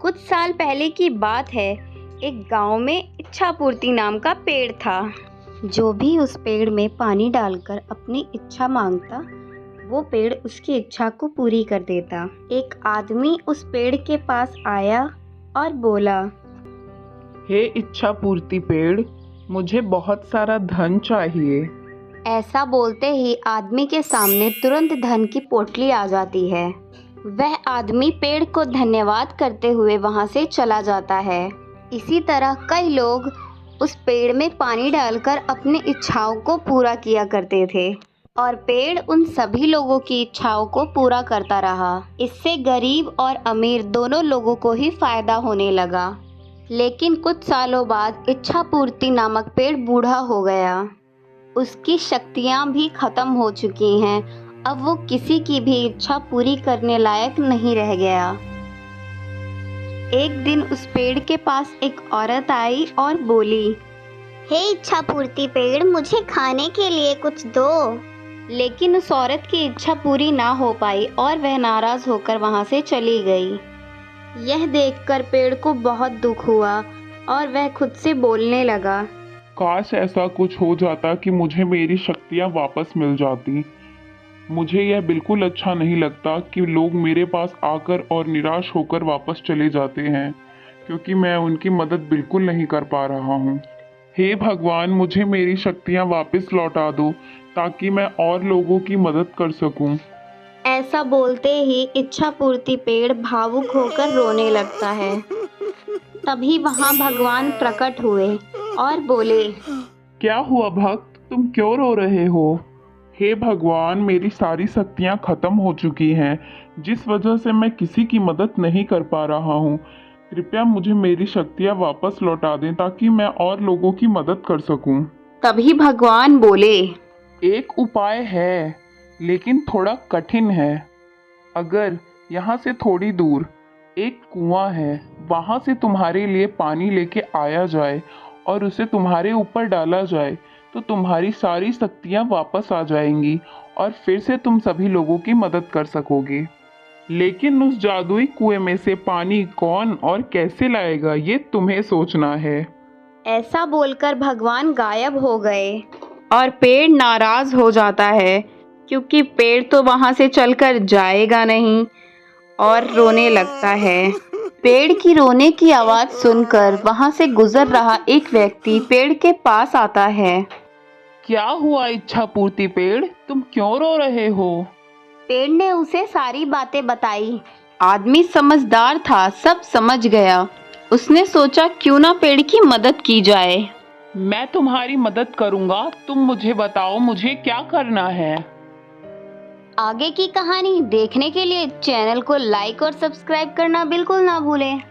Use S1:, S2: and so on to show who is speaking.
S1: कुछ साल पहले की बात है। एक गांव में इच्छा पूर्ति नाम का पेड़ था। जो भी उस पेड़ में पानी डालकर अपनी इच्छा मांगता, वो पेड़ उसकी इच्छा को पूरी कर देता। एक आदमी उस पेड़ के पास आया और बोला,
S2: हे इच्छा पूर्ति पेड़, मुझे बहुत सारा धन चाहिए।
S1: ऐसा बोलते ही आदमी के सामने तुरंत धन की पोटली आ जाती है। वह आदमी पेड़ को धन्यवाद करते हुए वहां से चला जाता है। इसी तरह कई लोग उस पेड़ में पानी डालकर अपनी इच्छाओं को पूरा किया करते थे और पेड़ उन सभी लोगों की इच्छाओं को पूरा करता रहा। इससे गरीब और अमीर दोनों लोगों को ही फायदा होने लगा। लेकिन कुछ सालों बाद इच्छा पूर्ति नामक पेड़ बूढ़ा हो गया। उसकी शक्तियाँ भी खत्म हो चुकी हैं। अब वो किसी की भी इच्छा पूरी करने लायक नहीं रह गया। एक दिन उस पेड़ के पास एक औरत आई और बोली,
S3: हे इच्छा पूर्ति पेड़, मुझे खाने के लिए कुछ दो।
S1: लेकिन उस औरत की इच्छा पूरी ना हो पाई और वह नाराज होकर वहां से चली गई। यह देखकर पेड़ को बहुत दुख हुआ और वह खुद से बोलने लगा,
S2: काश ऐसा कुछ हो जाता कि मुझे मेरी शक्तियाँ वापस मिल जाती। मुझे यह बिल्कुल अच्छा नहीं लगता कि लोग मेरे पास आकर और निराश होकर वापस चले जाते हैं, क्योंकि मैं उनकी मदद बिल्कुल नहीं कर पा रहा हूँ। हे भगवान, मुझे मेरी शक्तियाँ वापस लौटा दो ताकि मैं और लोगों की मदद कर सकूं।
S1: ऐसा बोलते ही इच्छा पूर्ति पेड़ भावुक होकर रोने लगता है। तभी वहां भगवान प्रकट हुए और बोले,
S2: क्या हुआ भक्त, तुम क्यों रो रहे हो? हे भगवान, मेरी सारी शक्तियाँ खत्म हो चुकी हैं, जिस वजह से मैं किसी की मदद नहीं कर पा रहा हूँ। कृपया मुझे मेरी शक्तियाँ वापस लौटा दें ताकि मैं और लोगों की मदद कर सकूं।
S1: तभी भगवान बोले,
S2: एक उपाय है, लेकिन थोड़ा कठिन है। अगर यहाँ से थोड़ी दूर एक कुआं है, वहाँ से तुम्हारे लिए पानी लेके आया जाए और उसे तुम्हारे ऊपर डाला जाए तो तुम्हारी सारी शक्तियाँ वापस आ जाएंगी और फिर से तुम सभी लोगों की मदद कर सकोगे। लेकिन उस जादुई कुएं में से पानी कौन और कैसे लाएगा, ये तुम्हें सोचना है।
S1: ऐसा बोलकर भगवान गायब हो गए और पेड़ नाराज हो जाता है, क्योंकि पेड़ तो वहां से चलकर जाएगा नहीं और रोने लगता है। पेड़ की रोने की आवाज सुनकर वहां से गुजर रहा एक व्यक्ति पेड़ के पास आता है।
S2: क्या हुआ इच्छा पूर्ति पेड़, तुम क्यों रो रहे हो?
S1: पेड़ ने उसे सारी बातें बताई। आदमी समझदार था, सब समझ गया। उसने सोचा क्यों ना पेड़ की मदद की जाए।
S2: मैं तुम्हारी मदद करूंगा, तुम मुझे बताओ मुझे क्या करना है।
S1: आगे की कहानी देखने के लिए चैनल को लाइक और सब्सक्राइब करना बिल्कुल ना भूलें।